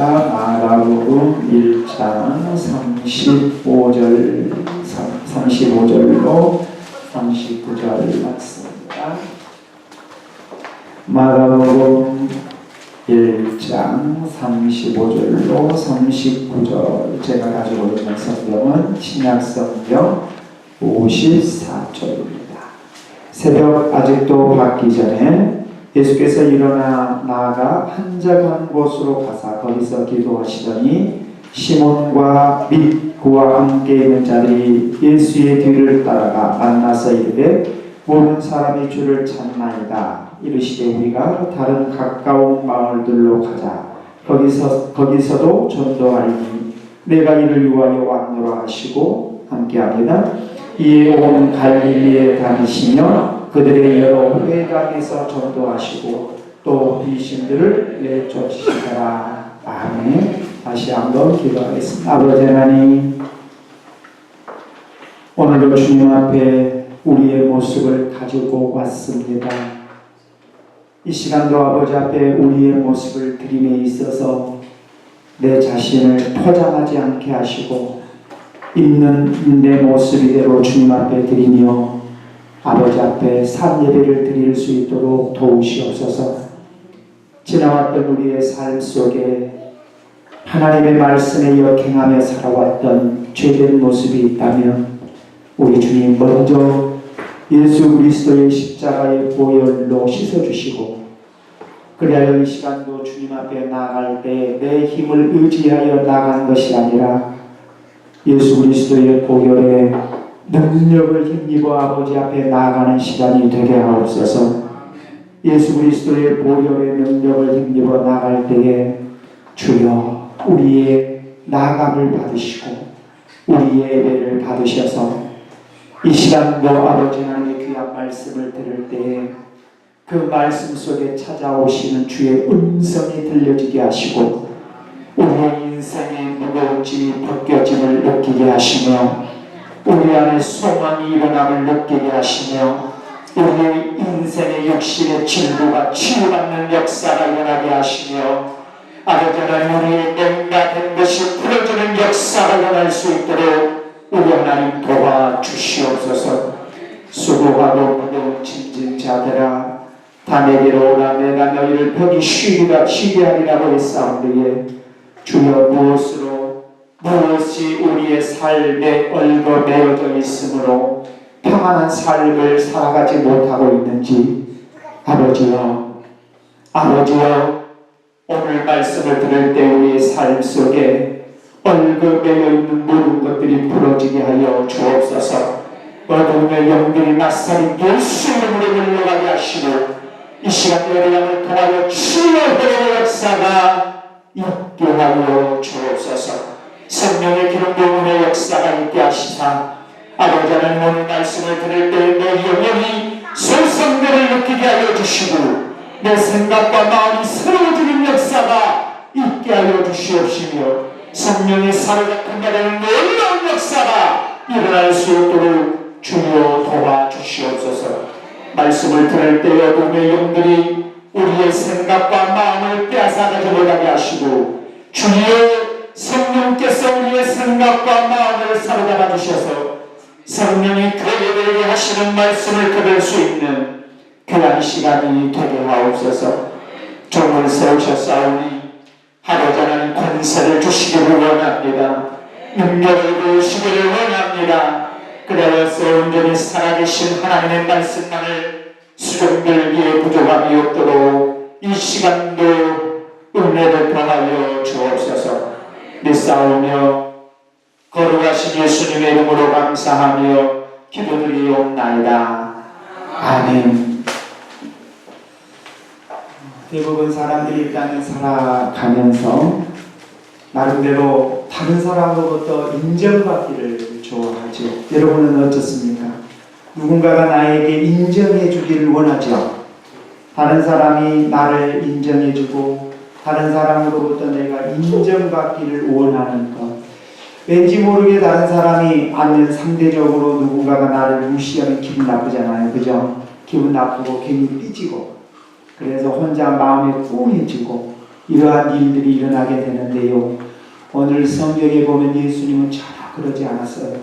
하겠습니다. 마가복음 1장 35절로 39절 맞습니다. 마가복음 1장 35절로 39절 제가 가지고 있는 성경은 신약성경 54쪽입니다. 새벽 아직도 밝기 전에 예수께서 일어나 나아가 한적한 곳으로 가사 거기서 기도하시더니 시몬과 및 그와 함께 있는 자들이 예수의 뒤를 따라가 만나서 이르되 모든 사람이 주를 찾나이다. 이르시되 우리가 다른 가까운 마을들로 가자. 거기서도 전도하리니 내가 이를 위하여 왔노라 하시고 함께합니다. 이에 온 갈릴리에 다니시며 그들의 여러 회당에서 전도하시고 또 귀신들을 내쫓으시더라. 아멘. 다시 한번 기도하겠습니다. 아버지 하나님, 오늘도 주님 앞에 우리의 모습을 가지고 왔습니다. 이 시간도 아버지 앞에 우리의 모습을 드림에 있어서 내 자신을 포장하지 않게 하시고 있는 내 모습 이대로 주님 앞에 드리며 아버지 앞에 산 예배를 드릴 수 있도록 도우시옵소서. 지나왔던 우리의 삶 속에 하나님의 말씀에 역행하며 살아왔던 죄된 모습이 있다면 우리 주님 먼저 예수 그리스도의 십자가의 보혈로 씻어주시고 그리하여 이 시간도 주님 앞에 나아갈 때 내 힘을 의지하여 나간 것이 아니라 예수 그리스도의 보혈에 능력을 힘입어 아버지 앞에 나아가는 시간이 되게 하옵소서. 예수 그리스도의 보혈의 능력을 힘입어 나갈 때에 주여 우리의 나아감을 받으시고 우리의 예배를 받으셔서 이 시간도 아버지 하나님의 귀한 말씀을 들을 때에 그 말씀 속에 찾아오시는 주의 음성이 들려지게 하시고 우리의 인생의 무거운 짐이 벗겨짐을 느끼게 하시며 우리 안에 소망이 일어남을 느끼게 하시며 우리의 인생의 육신의 질고가 치유받는 역사가 일어나게 하시며 아버지 하나님 우리의 맹가된 것이 풀어지는 역사가 일어날 수 있도록 우리 하나님 도와주시옵소서. 수고하고 무거운 짐진 자들아 다 내게로 오라. 내가 너희를 편히 쉬게 하리라고 했사온데 주여 무엇이 우리의 삶에 얽어매어져 있으므로 평안한 삶을 살아가지 못하고 있는지 아버지여 오늘 말씀을 들을 때 우리의 삶 속에 얽어매어 있는 모든 것들이 풀어지게 하여 주옵소서. 어둠의 영들이 낯설인 예수 이름으로 물러가게 하시고 이 시간 예배함을 통하여 치유의 역사가 있게 하여 주옵소서. 성령의 기름 부음의 역사가 있게 하시사 아버지 하나님 오늘 말씀을 들을 때 내 영혼이 소성대를 느끼게 하여 주시고 내 생각과 마음이 새로워지는 역사가 있게 하여 주시옵시며 성령의 사로잡힌 자라는 놀라운 역사가 일어날 수 있도록 주여 도와주시옵소서. 말씀을 들을 때 어둠의 영들이 우리의 생각과 마음을 빼앗아가지 못하게 하시고 주여 성령께서 우리의 생각과 마음을 사로잡아 주셔서 성령이 그에게 하시는 말씀을 들을 수 있는 귀한 시간이 되게 하옵소서. 종을 세우셨사오니 아버지 하나님 권세를 주시기를 원합니다. 능력을 부으시기를 원합니다. 그래서 온전히 살아계신 하나님의 말씀만을 수종들기에 부족함이 없도록 이 시간도 은혜를 더하여 주옵소서. 믿사오며 거룩하신 예수님의 이름으로 감사하며 기도드리옵나이다. 아멘. 대부분 사람들이 이 땅에 살아가면서 나름대로 다른 사람으로부터 인정받기를 좋아하죠. 여러분은 어떻습니까? 누군가가 나에게 인정해 주기를 원하죠. 다른 사람이 나를 인정해 주고 다른 사람으로부터 내가 인정받기를 원하는 것. 왠지 모르게 다른 사람이 아니면 상대적으로 누군가가 나를 무시하면 기분 나쁘잖아요. 그죠? 기분 나쁘고 괜히 삐지고 그래서 혼자 마음이 꿍해지고 이러한 일들이 일어나게 되는데요. 오늘 성경에 보면 예수님은 전혀 그러지 않았어요.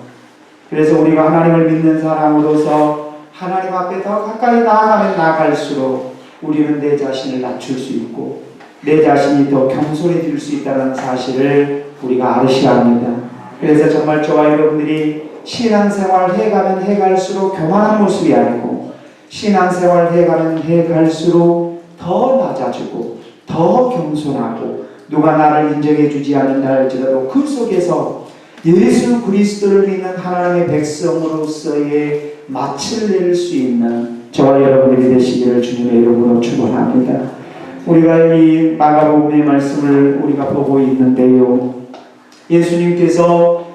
그래서 우리가 하나님을 믿는 사람으로서 하나님 앞에 더 가까이 나아가면 나아갈수록 우리는 내 자신을 낮출 수 있고 내 자신이 더 겸손해질 수 있다는 사실을 우리가 알으셔야 합니다. 그래서 정말 저와 여러분들이 신앙생활 해가면 해갈수록 교만한 모습이 아니고 신앙생활 해가면 해갈수록 더 낮아지고 더 겸손하고 누가 나를 인정해 주지 않는다 할지라도 그 속에서 예수 그리스도를 믿는 하나님의 백성으로서의 맛을 낼 수 있는 저와 여러분들이 되시기를 주님의 이름으로 축원합니다. 우리가 이 마가복음의 말씀을 우리가 보고 있는데요. 예수님께서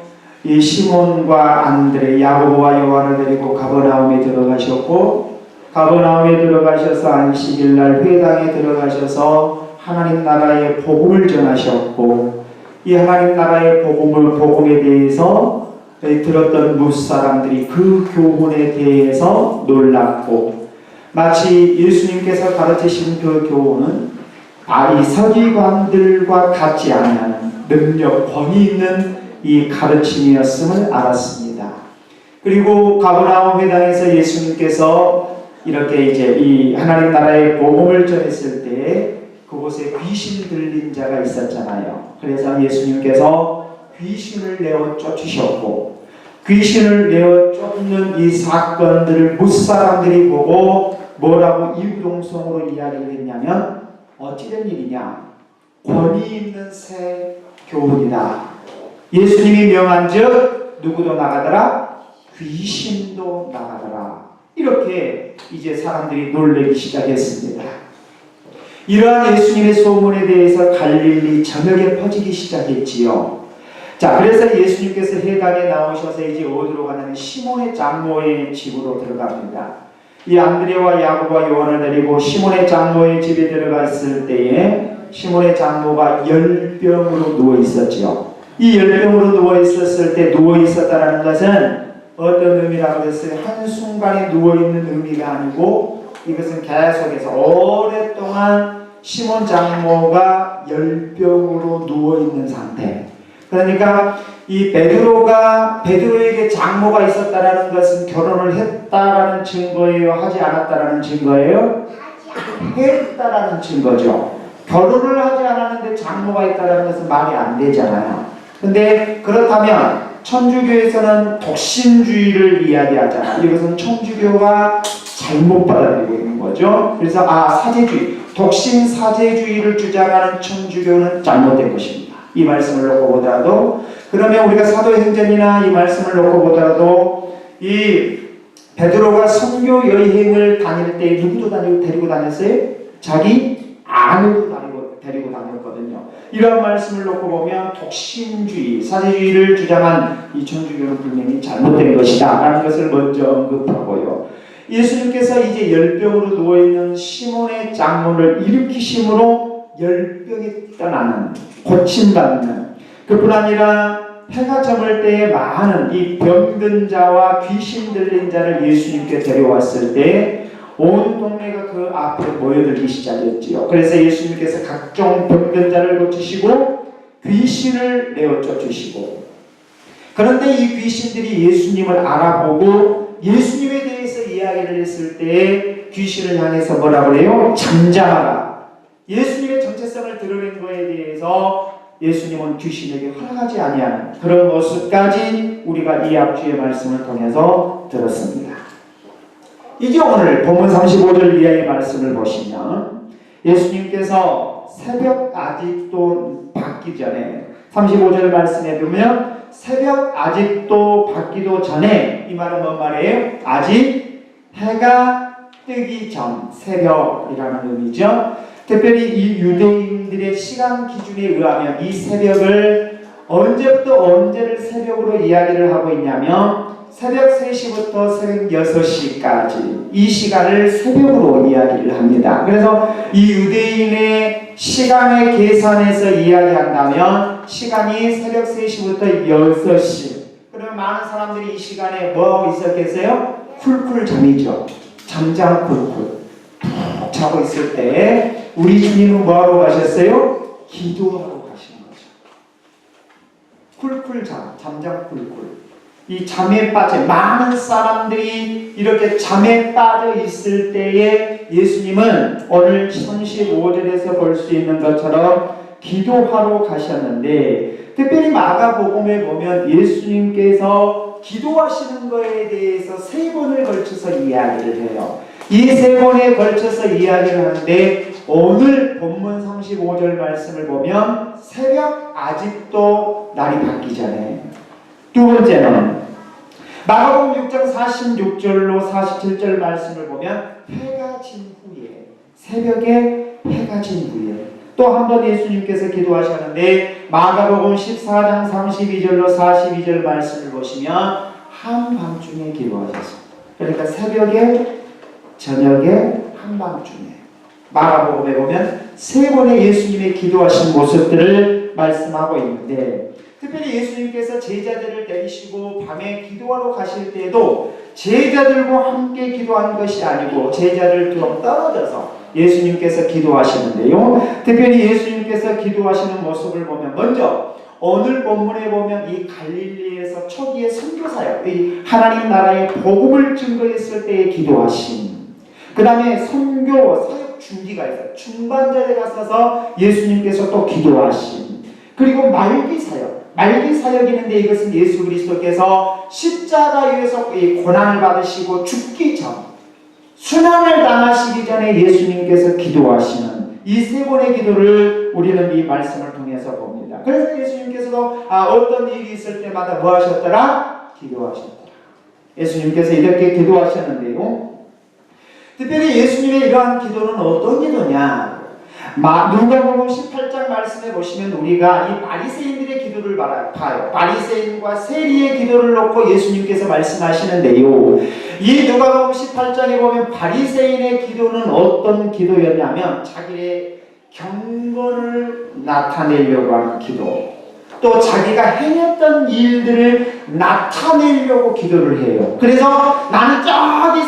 이 시몬과 안드레, 야고보와 요한을 데리고 가버나움에 들어가셨고 가버나움에 들어가셔서 안식일날 회당에 들어가셔서 하나님 나라의 복음을 전하셨고 이 하나님 나라의 복음에 대해서 들었던 무사람들이 그 교훈에 대해서 놀랐고 마치 예수님께서 가르치신 그 교훈은 이 서기관들과 같지 않은 능력, 권위 있는 이 가르침이었음을 알았습니다. 그리고 가버나움 회당에서 예수님께서 이렇게 이제 이 하나님 나라의 복음을 전했을 때 그곳에 귀신 들린 자가 있었잖아요. 그래서 예수님께서 귀신을 내어 쫓으셨고 귀신을 내어 쫓는 이 사건들을 무사람들이 보고 뭐라고 이유동성으로 이야기를 했냐면 어찌된 일이냐? 권위 있는 새 교훈이다. 예수님이 명한즉 누구도 나가더라? 귀신도 나가더라. 이렇게 이제 사람들이 놀라기 시작했습니다. 이러한 예수님의 소문에 대해서 갈릴리 전역에 퍼지기 시작했지요. 자, 그래서 예수님께서 해당에 나오셔서 이제 어디로 가냐면 시몬의 장모의 집으로 들어갑니다. 이 안드레와 야고보와 요한을 데리고 시몬의 장모의 집에 들어갔을 때에 시몬의 장모가 열병으로 누워 있었지요. 이 열병으로 누워 있었을 때 누워 있었다는 것은 어떤 의미라고 했어요? 한순간에 누워 있는 의미가 아니고 이것은 계속해서 오랫동안 시몬 장모가 열병으로 누워 있는 상태. 그러니까 이 베드로에게 장모가 있었다라는 것은 결혼을 했다라는 증거예요? 하지 않았다라는 증거예요? 했다라는 증거죠. 결혼을 하지 않았는데 장모가 있다라는 것은 말이 안 되잖아요. 근데 그렇다면 천주교에서는 독신주의를 이야기하잖아요. 이것은 천주교가 잘못 받아들이고 있는 거죠. 그래서 사제주의, 독신 사제주의를 주장하는 천주교는 잘못된 것입니다. 이 말씀을 놓고 보더라도 그러면 우리가 사도행전이나 이 말씀을 놓고 보더라도 이 베드로가 선교 여행을 다닐 때 누구도 데리고 다녔어요? 자기 아내도 데리고 다녔거든요. 이런 말씀을 놓고 보면 독신주의, 사제주의를 주장한 이 천주교는 분명히 잘못된 것이다 라는 것을 먼저 언급하고요. 예수님께서 이제 열병으로 누워있는 시몬의 장모를 일으키심으로 열병이 떠나는, 고침받는, 그뿐 아니라 해가 저물 때에 많은 이 병든 자와 귀신 들린 자를 예수님께 데려왔을 때 온 동네가 그 앞에 모여들기 시작했지요. 그래서 예수님께서 각종 병든 자를 고치시고 귀신을 내어 쫓으시고, 그런데 이 귀신들이 예수님을 알아보고 예수님에 대해서 이야기를 했을 때 귀신을 향해서 뭐라고 해요? 잠잠하라. 예수님의 정체성을 드러낸 것에 대해서 예수님은 귀신에게 허락하지 아니하는 그런 모습까지 우리가 이 앞주의 말씀을 통해서 들었습니다. 이제 오늘 본문 35절 이하의 말씀을 보시면 예수님께서 새벽 아직도 밝기 전에 35절 말씀에 보면 새벽 아직도 밝기도 전에, 이 말은 뭔 말이에요? 아직 해가 뜨기 전 새벽이라는 의미죠. 특별히 이 유대인들의 시간 기준에 의하면 이 새벽을 언제부터 언제를 새벽으로 이야기를 하고 있냐면 새벽 3시부터 새벽 6시까지 이 시간을 새벽으로 이야기를 합니다. 그래서 이 유대인의 시간의 계산에서 이야기한다면 시간이 새벽 3시부터 6시, 그러면 많은 사람들이 이 시간에 뭐하고 있었겠어요? 쿨쿨 잠이죠. 잠잠 쿨쿨 푹 자고 있을 때 우리 주님은 뭐하러 가셨어요? 기도하러 가시는 거죠. 쿨쿨 잠잠 쿨쿨. 이 잠에 빠져 많은 사람들이 이렇게 잠에 빠져 있을 때에 예수님은 오늘 35절에서 볼 수 있는 것처럼 기도하러 가셨는데, 특별히 마가복음에 보면 예수님께서 기도하시는 것에 대해서 3번을 걸쳐서 이야기를 해요. 이 3번에 걸쳐서 이야기를 하는데, 오늘 본문 35절 말씀을 보면 새벽 아직도 날이 밝기 전에, 두 번째는 마가복음 6장 46절로 47절 말씀을 보면 해가 진 후에, 새벽에 해가 진 후에 또 한 번 예수님께서 기도하셨는데, 마가복음 14장 32절로 42절 말씀을 보시면 한밤중에 기도하셨습니다. 그러니까 새벽에, 저녁에, 한밤중에 마가복음에 보면 3번의 예수님의 기도하신 모습들을 말씀하고 있는데, 특별히 예수님께서 제자들을 데리시고 밤에 기도하러 가실 때에도 제자들과 함께 기도한 것이 아니고 제자들 좀 떨어져서 예수님께서 기도하시는데요. 특별히 예수님께서 기도하시는 모습을 보면, 먼저 오늘 본문에 보면 이 갈릴리에서 초기의 선교사역, 이 하나님 나라의 복음을 증거했을 때의 기도하심, 그 다음에 선교 사역 중기가 있어요. 중반절에 가서서 예수님께서 또 기도하심, 그리고 말기 사역이 있는데, 이것은 예수 그리스도께서 십자가에서 고난을 받으시고 죽기 전, 순환을 당하시기 전에 예수님께서 기도하시는 이 3번의 기도를 우리는 이 말씀을 통해서 봅니다. 그래서 예수님께서도 어떤 일이 있을 때마다 뭐 하셨더라? 기도하셨더라. 예수님께서 이렇게 기도하셨는데요. 특별히 예수님의 이러한 기도는 어떤 기도냐? 누가복음 18장 말씀에 보시면 우리가 이 바리새인들의 기도를 봐요. 바리새인과 세리의 기도를 놓고 예수님께서 말씀하시는데요. 이 누가복음 18장에 보면 바리새인의 기도는 어떤 기도였냐면 자기의 경건을 나타내려고 하는 기도, 또 자기가 행했던 일들을 나타내려고 기도를 해요. 그래서 나는 저기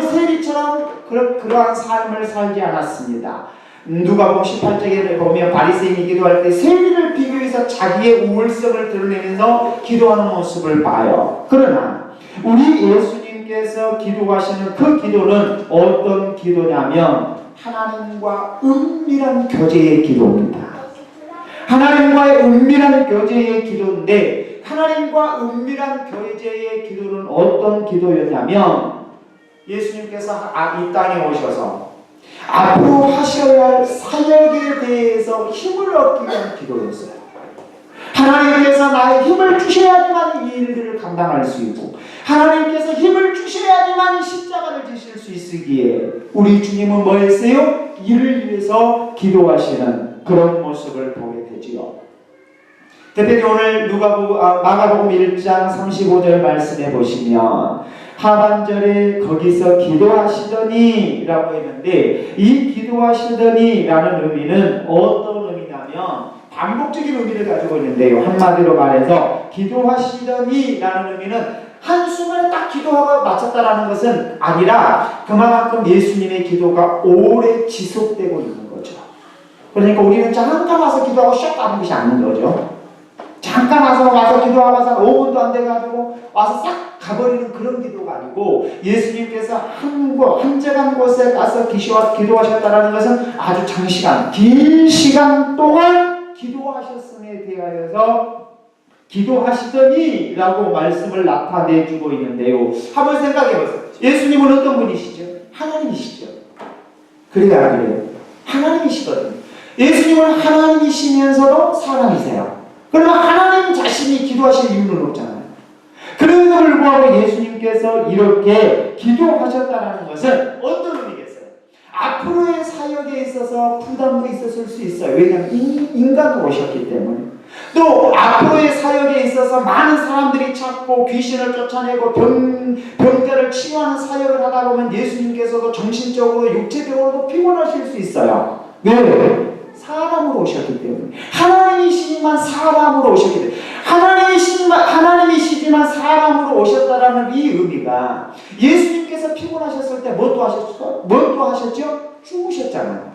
세리처럼 그러한 삶을 살지 않았습니다. 누가복음 18장에 보면 바리새인이 기도할 때 세리를 비교해서 자기의 우월성을 드러내면서 기도하는 모습을 봐요. 그러나 우리 예수님께서 기도하시는 그 기도는 어떤 기도냐면 하나님과 은밀한 교제의 기도입니다. 하나님과의 은밀한 교제의 기도인데, 하나님과 은밀한 교제의 기도는 어떤 기도였냐면 예수님께서 이 땅에 오셔서 앞으로 하셔야 할 사역에 대해서 힘을 얻기 위한 기도였어요. 하나님께서 나의 힘을 주셔야지만 이 일들을 감당할 수 있고, 하나님께서 힘을 주셔야지만 십자가를 지실 수 있으기에 우리 주님은 뭐 했어요? 이를 위해서 기도하시는 그런 모습을 보게 되지요. 특별히 오늘 마가복음 1장 35절 말씀해 보시면 하반절에 거기서 기도하시더니 라고 했는데, 이 기도하시더니 라는 의미는 어떤 의미냐면 반복적인 의미를 가지고 있는데요. 한마디로 말해서 기도하시더니 라는 의미는 한순간에 딱 기도하고 마쳤다라는 것은 아니라 그만큼 예수님의 기도가 오래 지속되고 있는 거죠. 그러니까 우리는 잠깐 와서 기도하고 샥 가는 것이 아닌 거죠. 잠깐 와서 기도하고 5분도 안 돼가지고 와서 싹 가버리는 그런 기도가 아니고, 예수님께서 한적한 곳에 가서 기도하셨다는 것은 아주 장시간, 긴 시간 동안 기도하셨음에 대하여서 기도하시더니 라고 말씀을 나타내주고 있는데요. 한번 생각해보세요. 예수님은 어떤 분이시죠? 하나님이시죠. 그래요? 하나님이시거든요. 예수님은 하나님이시면서도 사람이세요. 그러면 하나님 자신이 기도하실 이유는 없잖아요. 그럼에도 불구하고 예수님께서 이렇게 기도하셨다는 것은 어떤 의미겠어요? 앞으로의 사역에 있어서 부담도 있었을 수 있어요. 왜냐하면 인간으로 오셨기 때문에. 또 앞으로의 사역에 있어서 많은 사람들이 찾고 귀신을 쫓아내고 병자를 치유하는 사역을 하다 보면 예수님께서도 정신적으로 육체적으로도 피곤하실 수 있어요. 왜? 사람으로 오셨기 때문에. 하나님이시지만 사람으로 오셨기 때문에. 하나님이시지만 사람으로 오셨다라는 이 의미가, 예수님께서 피곤하셨을 때 뭐 또 하셨죠? 죽으셨잖아요.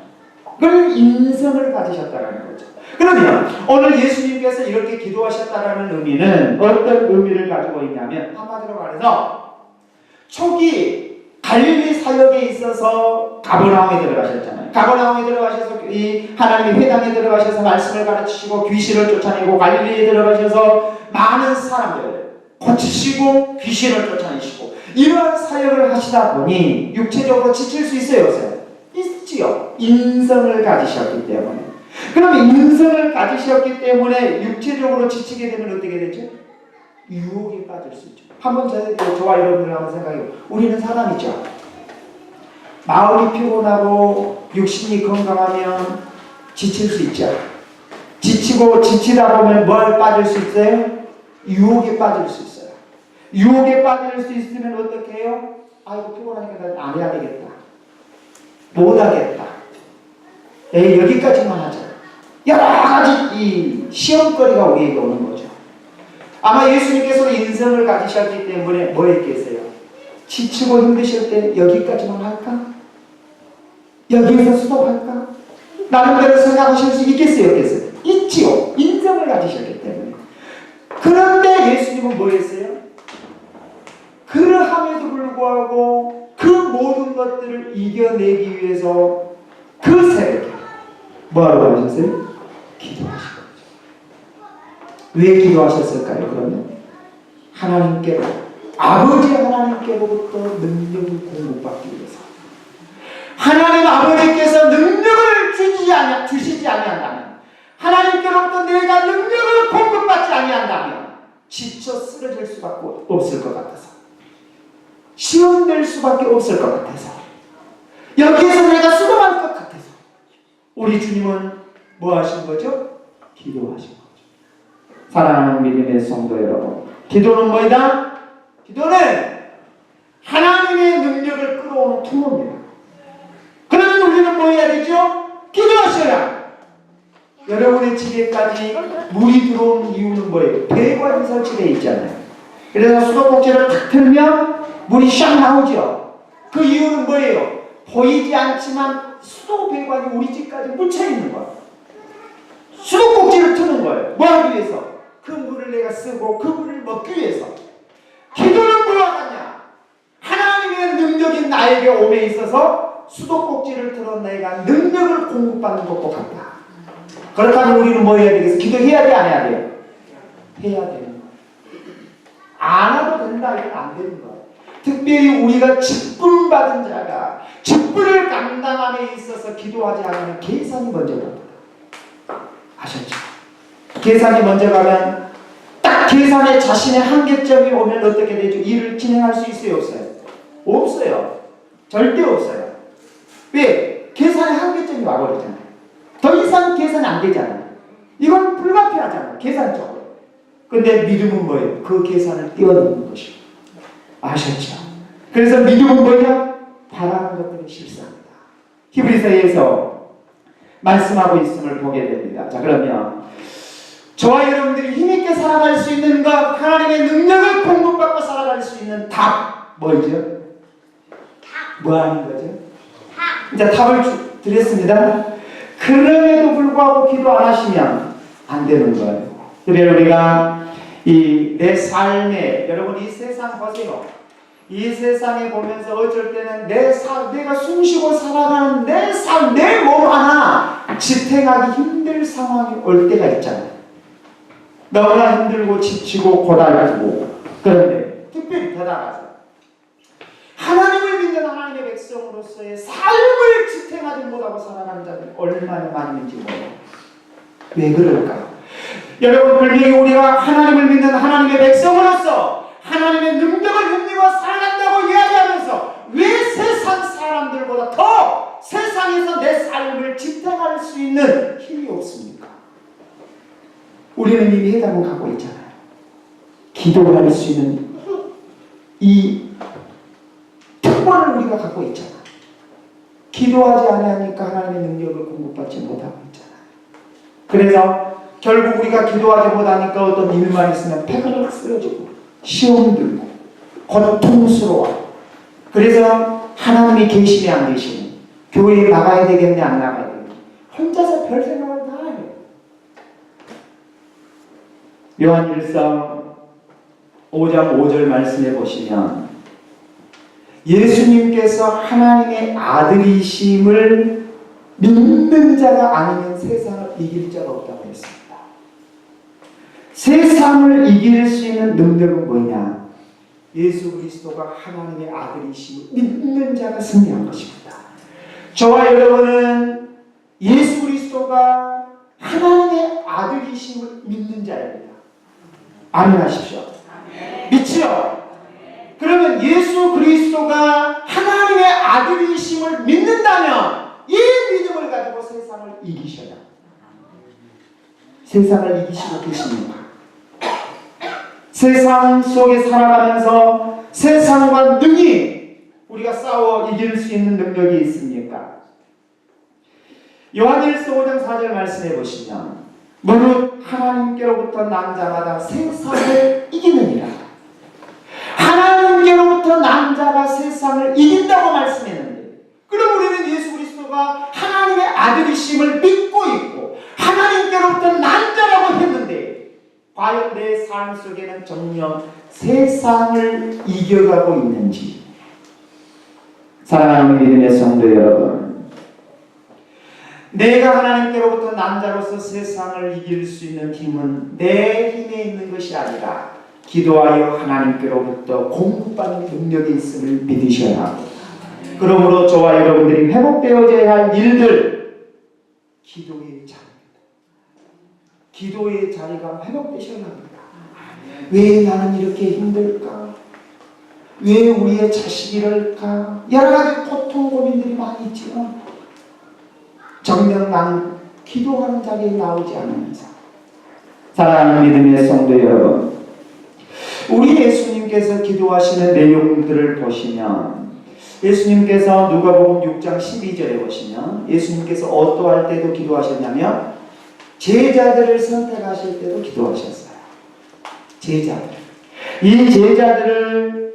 그걸 인성을 가지셨다는 거죠. 그러면 오늘 예수님께서 이렇게 기도하셨다라는 의미는 어떤 의미를 가지고 있냐면, 한마디로 말해서 초기 갈릴리 사역에 있어서 가버나움에 들어가셨잖아요. 가버나움에 들어가셔서 이 하나님의 회당에 들어가셔서 말씀을 가르치시고 귀신을 쫓아내고, 갈릴리에 들어가셔서 많은 사람들을 고치시고 귀신을 쫓아내시고, 이러한 사역을 하시다 보니 육체적으로 지칠 수 있어요, 없어요? 있지요. 인성을 가지셨기 때문에. 그러면 인성을 가지셨기 때문에 육체적으로 지치게 되면 어떻게 되죠? 유혹에 빠질 수 있죠. 한번 저와 여러분들 한번 생각해요. 우리는 사람이죠. 마음이 피곤하고 육신이 건강하면 지칠 수 있죠. 지치다 보면 뭘 빠질 수 있어요? 유혹에 빠질 수 있어요. 유혹에 빠질 수 있으면 어떻게 해요? 아이고 피곤하니까 난 안 해야 되겠다. 못하겠다. 여기까지만 하자. 여러 가지 이 시험거리가 우리에게 오는 거죠. 아마 예수님께서 인성을 가지셨기 때문에 뭐 했겠어요? 지치고 힘드실 때 여기까지만 할까? 여기에서 수도할까? 나름대로 생각하실 수 있겠어요? 없겠어요? 있지요. 인성을 가지셨기 때문에. 그런데 예수님은 뭐 했어요? 그러함에도 불구하고 그 모든 것들을 이겨내기 위해서 그 새벽에 뭐하러 가셨어요? 기도하신 거죠. 왜 기도하셨을까요? 그러면 하나님께로, 아버지 하나님께로부터 능력을 공급받기 위해서. 하나님 아버지께서 능력을 주시지 아니한다면, 하나님께로부터 내가 능력을 공급받지 아니한다면 지쳐 쓰러질 수밖에 없을 것 같아서, 시험될 수밖에 없을 것 같아서, 여기에서 내가 수동할 것 같아서 우리 주님은 뭐 하신 거죠? 기도하신 거죠. 사랑하는 믿음의 성도 여러분, 기도는 뭐이다? 기도는 하나님의 능력을 끌어오는 통로입니다. 그러면 우리는 뭐 해야 되죠? 기도하셔라. 여러분의 집에까지 물이 들어온 이유는 뭐예요? 배관이 설치되어 있잖아요. 그래서 수도꼭지를 탁 틀면 물이 샥 나오죠. 그 이유는 뭐예요? 보이지 않지만 수도 배관이 우리 집까지 묻혀있는 거예요. 수도꼭지를 트는 거예요. 뭐 하기 위해서? 그 물을 내가 쓰고 그 물을 먹기 위해서. 기도는 뭐와 같냐? 하나님의 능력이 나에게 오에 있어서 수도꼭지를 틀어 내가 능력을 공급받는 것과 같다. 그렇다면 우리는 뭐 해야 되겠어? 기도해야 돼, 안 해야 돼요? 해야 되는 거예요. 안 해도 된다, 이건 안 되는 거예요. 특별히 우리가 직분받은 자가 직분을 감당함에 있어서 기도하지 않으면 계산이 먼저 갑니다. 아셨죠? 계산이 먼저 가면 딱 계산에 자신의 한계점이 오면 어떻게 되죠? 일을 진행할 수 있어요, 없어요? 없어요. 절대 없어요. 왜? 계산의 한계점이 와버리잖아요. 더 이상 계산이 안 되잖아요. 이건 불가피하잖아요, 계산적으로. 근데 믿음은 뭐예요? 그 계산을 뛰어넘는 것이고. 아셨죠? 그래서 믿음은 뭐냐? 바라는 것들이 실수합니다. 히브리서에서 말씀하고 있음을 보게 됩니다. 자, 그러면 저와 여러분들이 힘있게 살아갈 수 있는 것, 하나님의 능력을 공급받고 살아갈 수 있는 답, 뭐죠? 뭐 하는 거죠? 이제 답을 드렸습니다. 그럼에도 불구하고 기도 안 하시면 안 되는 거예요. 그래 우리가 내 삶에, 여러분 이 세상 보세요. 이 세상에 보면서 어쩔 때는 내가 숨쉬고 살아가는 내 삶, 내 몸 하나 지탱하기 힘들 상황이 올 때가 있잖아요. 너무나 힘들고 지치고 고달프고. 그런데 특별히 더 나아가서 하나님을 믿는 하나님의 백성으로서의 삶을 지탱하지 못하고 살아가는 자들이 얼마나 많이 있는지 몰라요. 왜 그럴까요? 여러분, 분명히 우리가 하나님을 믿는 하나님의 백성으로서 하나님의 능력을 힘입어 살아간다고 이야기하면서 왜 세상 사람들보다 더 세상에서 내 삶을 지탱할 수 있는 힘이 없습니까? 우리는 이미 해답을 갖고 있잖아요. 기도할 수 있는 이 특권을 우리가 갖고 있잖아요. 기도하지 않으니까 하나님의 능력을 공급받지 못하고 있잖아요. 그래서 결국 우리가 기도하지 못하니까 어떤 일만 있으면 패거락 쓰러지고 시험 들고 고통스러워. 그래서 하나님이 계시네 안 계시네, 교회에 나가야 되겠네 안 나가야 되겠네, 혼자서 별 생각을 다 해요. 요한일서 5장 5절 말씀해 보시면 예수님께서 하나님의 아들이심을 믿는 자가 아니면 세상을 이길 자가 없다고 했습니다. 세상을 이길 수 있는 능력은 뭐냐? 예수 그리스도가 하나님의 아들이심을 믿는 자가 승리한 것입니다. 저와 여러분은 예수 그리스도가 하나님의 아들이심을 믿는 자입니다. 아멘하십시오. 믿지요? 그러면 예수 그리스도가 하나님의 아들이심을 믿는다면 이 믿음을 가지고 세상을 이기셔야. 세상을 이기시고 계십니다. 세상 속에 살아가면서 세상과 능히 우리가 싸워 이길 수 있는 능력이 있습니까? 요한일서 5장 4절 말씀해 보시면 무릇 하나님께로부터 난 자마다 세상을 이기느니라. 하나님께로부터 난 자가 세상을 이긴다고 말씀했는데, 그럼 우리는 예수 그리스도가 하나님의 아들이심을 믿고 있고 하나님께로부터 난 자라고 했는데, 과연 내 삶 속에는 정녕 세상을 이겨가고 있는지. 사랑하는 믿음의 성도 여러분, 내가 하나님께로부터 난 자로서 세상을 이길 수 있는 힘은 내 힘에 있는 것이 아니라 기도하여 하나님께로부터 공급받는 능력이 있음을 믿으셔야 합니다. 그러므로 저와 여러분들이 회복되어져야 할 일들, 기도의 자리입니다. 기도의 자리가 회복되셔야 합니다. 왜 나는 이렇게 힘들까? 왜 우리의 자식이 이럴까? 여러 가지 고통, 고민들이 많이 있지만 정녕 나는 기도하는 자리에 나오지 않으면서. 사랑하는 믿음의 성도 여러분, 우리 예수님께서 기도하시는 내용들을 보시면, 예수님께서 누가복음 6장 12절에 보시면 예수님께서 어떠할 때도 기도하셨냐면 제자들을 선택하실 때도 기도하셨어요. 제자들. 이 제자들을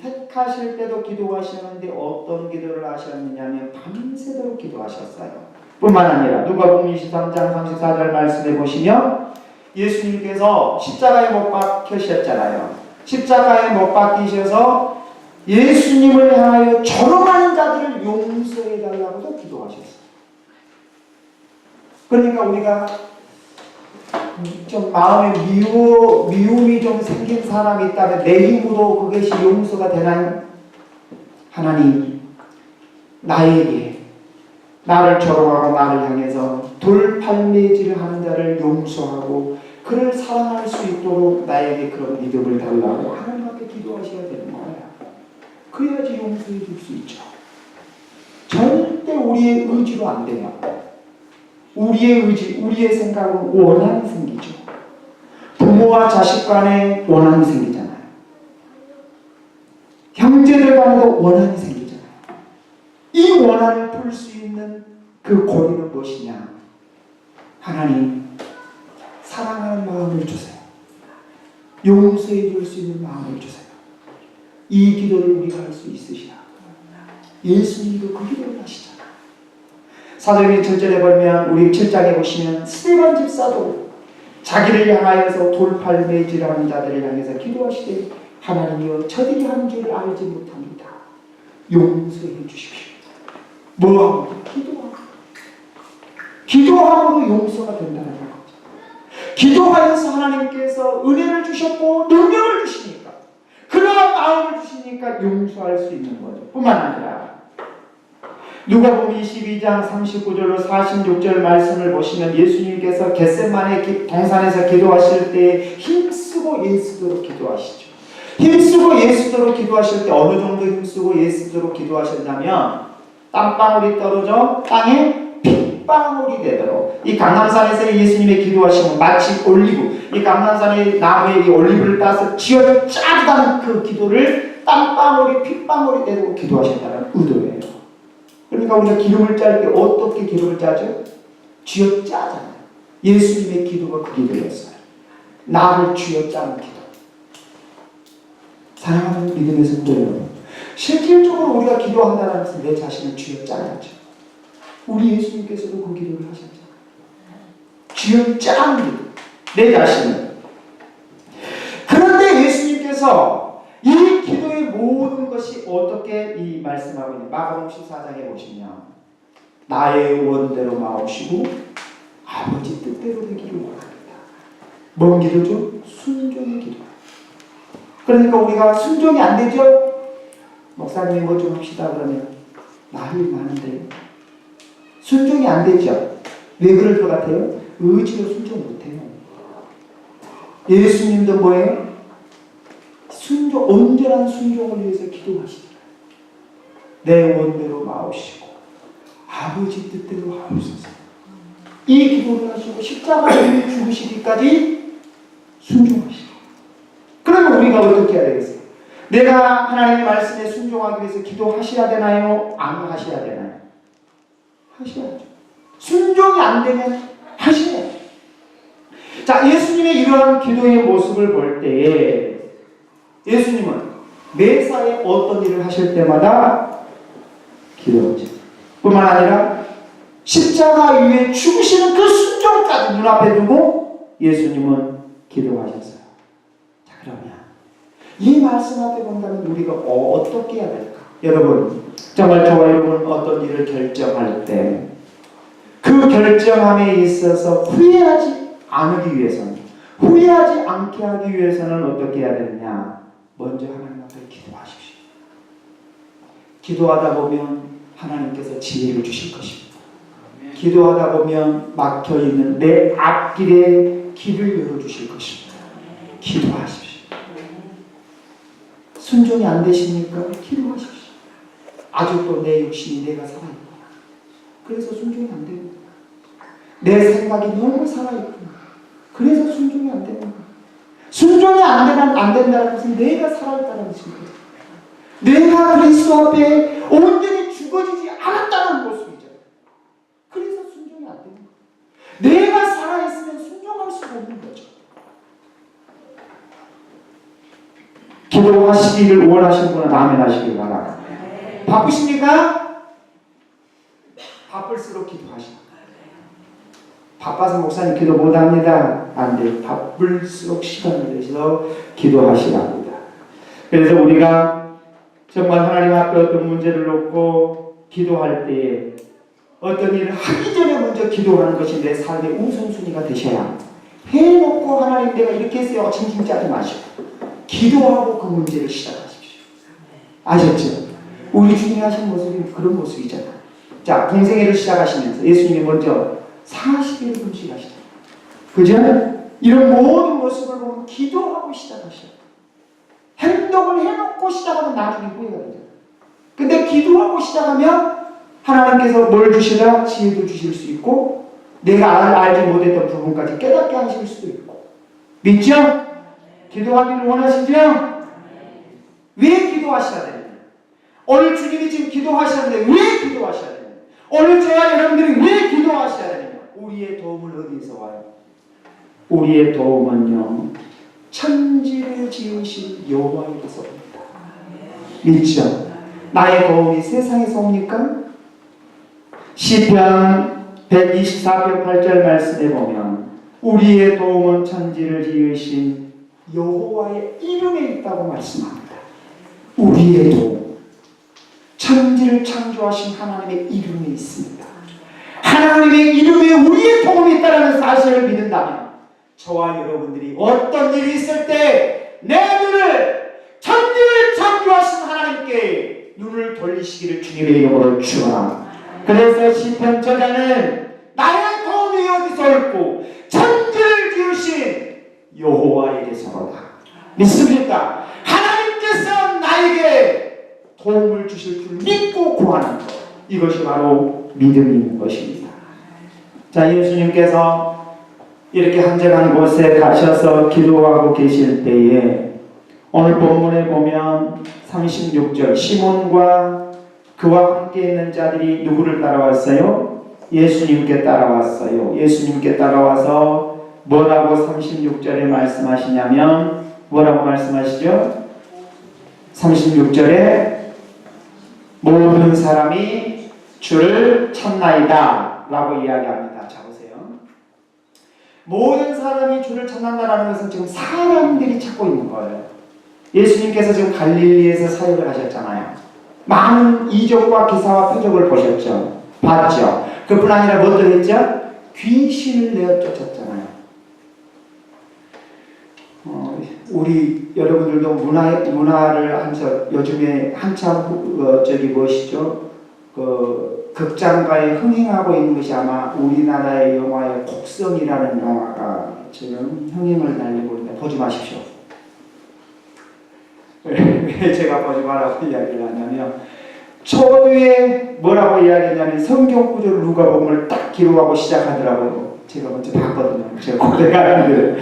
택하실 때도 기도하셨는데 어떤 기도를 하셨느냐면 밤새도록 기도하셨어요. 뿐만 아니라 누가복음 23장 34절 말씀해 보시면 예수님께서 십자가에 못 박히셨잖아요. 십자가에 못 박히셔서 예수님을 향하여 조롱하는 자들을 용서해 달라고도 기도하셨어요. 그러니까 우리가 좀 마음에 미움이 좀 생긴 사람이 있다면 내 힘으로 그것이 용서가 되나요? 하나님, 나를 조롱하고 나를 향해서 돌팔매질을 하는 자를 용서하고 그를 사랑할 수 있도록 나에게 그런 믿음을 달라고 하나님 앞에 기도하셔야 되는 거예요. 그래야지 용서해 줄 수 있죠. 절대 우리의 의지로 안 돼요. 우리의 의지, 우리의 생각은 원한이 생기죠. 부모와 자식 간에 원한이 생기잖아요. 형제들 간에도 원한이 생기잖아요. 이 원한을 풀 수 있는 그 고리는 무엇이냐? 하나님, 사랑하는 마음을 주세요. 용서해 줄 수 있는 마음을 주세요. 이 기도를 우리가 할 수 있으시라. 예수님도 그 기도를 하시잖아요. 사도행전 7절에 보면, 우리 7장에 보시면 스데반 집사도 자기를 향하여서 돌팔매질하는 자들을 향해서 기도하시되 하나님이여 저들이 한 줄 알지 못합니다. 용서해 주십시오. 뭐하고? 기도하고도 용서가 된다는 거죠. 기도하여서 하나님께서 은혜를 주셨고 능력을 주시니까, 그런 마음을 주시니까 용서할 수 있는 거죠. 뿐만 아니라 누가복음 22장 39절로 46절 말씀을 보시면 예수님께서 겟세마네 동산에서 기도하실 때 힘쓰고 예수도록 기도하시죠. 힘쓰고 예수도록 기도하실 때 어느 정도 힘쓰고 예수도록 기도하셨냐면 땀방울이 떨어져 땅에 핏방울이 되도록. 이 감람산에서 예수님의 기도하심은 마치 올리브, 이 감람산의 나무에 이 올리브를 따서 쥐어 짜다는 그 기도를 땀방울이 핏방울이 되도록 기도하셨다는 의도예요. 그러니까 우리가 기름을 짤 때 어떻게 기름을 짜죠? 쥐어 짜잖아요. 예수님의 기도가 그 기도였어요. 나를 쥐어 짜는 기도. 사랑하는 믿음의 성도 여러분, 실질적으로 우리가 기도한다는 것은 내 자신을 쥐어 짜야죠. 우리 예수님께서도 그 기도를 하셨잖아요. 쥐어 짜는 기도. 내 자신을. 그래서 이 기도의 모든 것이 어떻게 이 말씀하고 있는 마가복음 14장에 보시면 나의 원대로 마옵시고 아버지 뜻대로 되기를 원합니다. 뭔 기도죠? 순종의 기도. 그러니까 우리가 순종이 안 되죠? 목사님이 뭐 좀 합시다 그러면 나이 많은데 순종이 안 되죠? 왜 그럴 것 같아요? 의지로 순종 못해요. 예수님도 뭐예요? 순종, 온전한 순종을 위해서 기도하시더라. 내 원대로 마옵시고 아버지 뜻대로 하옵소서. 이 기도를 하시고 십자가에 죽으시기까지 순종하시고. 그러면 우리가 어떻게 해야 되겠어요? 내가 하나님의 말씀에 순종하기 위해서 기도하셔야 되나요? 안 하셔야 되나요? 하셔야죠. 순종이 안 되면 하셔야죠. 자, 예수님의 이러한 기도의 모습을 볼 때에 예수님은 매사에 어떤 일을 하실 때마다 기도하죠. 뿐만 아니라 십자가 위에 죽으시는 그 순종까지 눈앞에 두고 예수님은 기도하셨어요. 자, 그러면 이 말씀 앞에 본다면 우리가 어떻게 해야 될까? 여러분, 정말 저와 여러분 어떤 일을 결정할 때 그 결정함에 있어서 후회하지 않기 위해서는, 후회하지 않게 하기 위해서는 어떻게 해야 되느냐? 먼저 하나님 앞에 기도하십시오. 기도하다 보면 하나님께서 지혜를 주실 것입니다. 기도하다 보면 막혀있는 내 앞길에 길을 열어주실 것입니다. 기도하십시오. 순종이 안 되십니까? 기도하십시오. 아직도 내 육신이 내가 살아있구나. 그래서 순종이 안 됩니다. 내 생각이 너무 살아있구나. 그래서 순종이 안 됩니다. 순종이 안 된다는 것은 내가 살아있다는 것입니다. 내가 그리스도 앞에 온전히 죽어지지 않았다는 모습이죠. 그래서 순종이 안 됩니다. 내가 살아있으면 순종할 수가 없는 거죠. 기도하시기를 원하시는 분은 아멘 하시길 바랍니다. 바쁘십니까? 바쁠수록 기도하십니다. 바빠서 목사님 기도 못합니다. 안 돼요. 바쁠수록 시간을 내서 기도하시라 합니다. 그래서 우리가 정말 하나님 앞에 어떤 문제를 놓고 기도할 때에 어떤 일을 하기 전에 먼저 기도하는 것이 내 삶의 우선순위가 되셔야 합니다. 해놓고 하나님 내가 이렇게 했어요. 징징 짜지 마시고 기도하고 그 문제를 시작하십시오. 아셨죠? 우리 주님이 하신 모습이 그런 모습이잖아요. 자, 공생애를 시작하시면서 예수님이 먼저 40일 금식하시죠. 그죠? 이런 모든 모습을 보면 기도하고 시작하셔요. 행동을 해놓고 시작하면 나중에 후회가 되잖아요. 근데 기도하고 시작하면 하나님께서 뭘 주시나 지혜도 주실 수 있고 내가 알지 못했던 부분까지 깨닫게 하실 수도 있고. 믿죠? 기도하기를 원하시죠? 왜 기도하셔야 됩니까? 오늘 주님이 지금 기도하셨는데 왜 기도하셔야 됩니까? 오늘 저와 여러분들이 왜 기도하셔야 됩니까? 우리의 도움은 어디에서 와요? 우리의 도움은요, 천지를 지으신 여호와에게서 옵니다. 믿죠? 나의 도움이 세상에서 옵니까? 시편 124편 8절 말씀에 보면 우리의 도움은 천지를 지으신 여호와의 이름에 있다고 말씀합니다. 우리의 도움, 천지를 창조하신 하나님의 이름에 있습니다. 하나님의 이름에 우리의 도움이 있다는 사실을 믿는다면 저와 여러분들이 어떤 일이 있을 때 내 눈을 천지를 창조하신 하나님께 눈을 돌리시기를 주님의 이름으로 축원합니다. 그래서 시편 저자는 나의 도움이 어디서 올고 천지를 지으신 여호와에게서로다. 믿습니까? 하나님께서 나에게 도움을 주실 줄 믿고 구하는 것, 이것이 바로 믿음이 있는 것입니다. 자, 예수님께서 이렇게 한적한 곳에 가셔서 기도하고 계실 때에 오늘 본문에 보면 36절 시몬과 그와 함께 있는 자들이 누구를 따라왔어요? 예수님께 따라왔어요. 예수님께 따라와서 뭐라고 36절에 말씀하시냐면 뭐라고 말씀하시죠? 36절에 모든 사람이 주를 찾나이다 라고 이야기합니다. 자, 보세요. 모든 사람이 주를 찾는다라는 것은 지금 사람들이 찾고 있는 거예요. 예수님께서 지금 갈릴리에서 사역을 하셨잖아요. 많은 이적과 기사와 표적을 보셨죠. 봤죠. 그뿐 아니라 뭐도 했죠? 귀신을 내어 쫓았잖아요. 우리 여러분들도 문화를 하면서 요즘에 한참 무엇이죠? 극장가에 흥행하고 있는 것이 아마 우리나라의 영화의 곡성이라는 영화가 지금 흥행을 날리고 있는데 보지 마십시오. 왜 제가 보지 말라고 이야기를 하냐면 초두에 뭐라고 이야기했냐면 성경 구절 누가복음을 딱 기록하고 시작하더라고요. 제가 먼저 봤거든요. 제가 고대가 하는데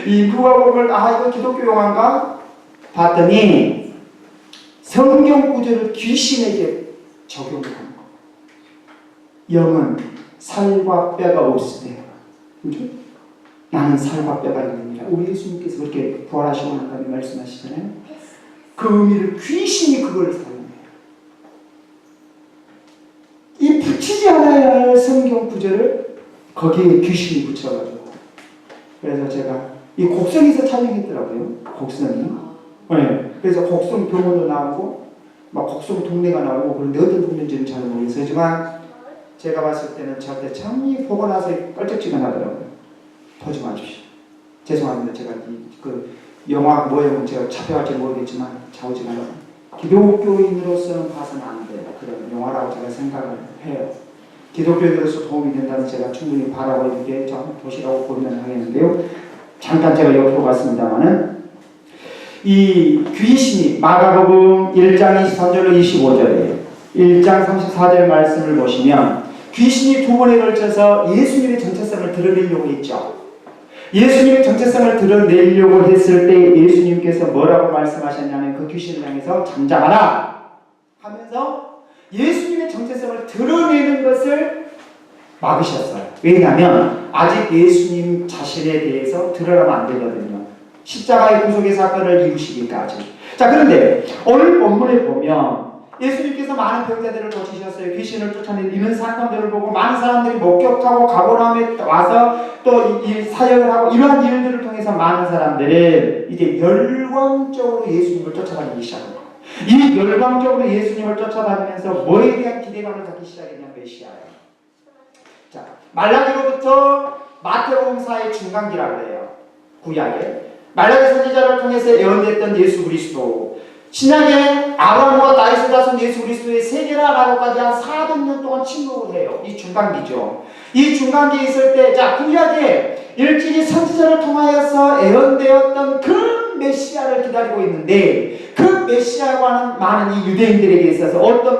이 누가복음을 이거 기독교 영화인가? 봤더니 성경 구절을 귀신에게 적용을 한 거. 영은 살과 뼈가 없으되 나는 살과 뼈가 있느니라. 우리 예수님께서 그렇게 부활하시고 난 다음에 말씀하시잖아요. 그 의미를 귀신이 그걸 사용해요. 이 붙이지 않아야 할 성경 구절을 거기에 귀신이 붙여가지고. 그래서 제가 이 곡성에서 촬영했더라고요. 곡성이. 네. 그래서 곡성 병원도 나오고 막 곡성 동네가 나오고 그런데 어떤 동네인지는 잘 모르겠어요. 하지만 제가 봤을 때는 저한테 참 보고 나서 껄쩍지근하더라고요. 보지 마십시오. 죄송합니다. 제가 그 영화 모형은 제가 잡혀갈지 모르겠지만 좌우지간하고 기독교인으로서는 봐서는 안 돼요. 그런 영화라고 제가 생각을 해요. 기독교인으로서 도움이 된다면 제가 충분히 바라고 이렇게 좀 보시라고 고민을 하겠는데요. 잠깐 제가 옆으로 갔습니다만은 이 귀신이 마가복음 1장 23절로 25절이에요. 1장 34절 말씀을 보시면 귀신이 두 번에 걸쳐서 예수님의 정체성을 드러내려고 했죠. 예수님의 정체성을 드러내려고 했을 때 예수님께서 뭐라고 말씀하셨냐면 그 귀신을 향해서 잠잠하라 하면서 예수님의 정체성을 드러내는 것을 막으셨어요. 왜냐하면 아직 예수님 자신에 대해서 드러나면 안 되거든요. 십자가의 구속의 사건을 이루시기까지. 자, 그런데 오늘 본문에 보면 예수님께서 많은 병자들을 고치셨어요. 귀신을 쫓아낸 이런 사건들을 보고 많은 사람들이 목격하고 가버나움에 와서 또 이 사역을 하고 이러한 일들을 통해서 많은 사람들은 이제 열광적으로 예수님을 쫓아다니기 시작합니다. 이 열광적으로 예수님을 쫓아다니면서 뭐에 대한 기대감을 갖기 시작했냐? 메시아예요. 자, 말라기로부터 마태복음사의 중간기라고 해요. 구약에 말라기 선지자를 통해서 예언됐던 예수 그리스도, 신약에 아브라함과 다윗의 자손 예수 그리스도의 세계라라고까지 한 400년 동안 침묵을 해요. 이 중간기죠. 이 중간기에 있을 때, 자, 구약에 일찍이 선지자를 통하여서 예언되었던 그 메시아를 기다리고 있는데 그 메시아와는 많은 이 유대인들에게 있어서 어떤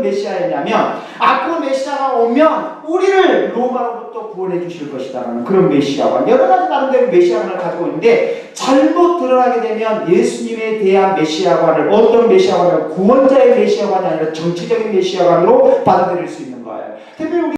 메시아였냐면 앞으로 메시아가 오면 우리를 로마로부터 구원해 주실 것이다라는 그런 메시아와 여러 가지 나름대로 메시아관을 가지고 있는데 잘못 드러나게 되면 예수님에 대한 메시아관을 어떤 메시아관을 구원자의 메시아관이 아니라 정치적인 메시아관으로 받아들일 수 있는 거예요. 특별히 우리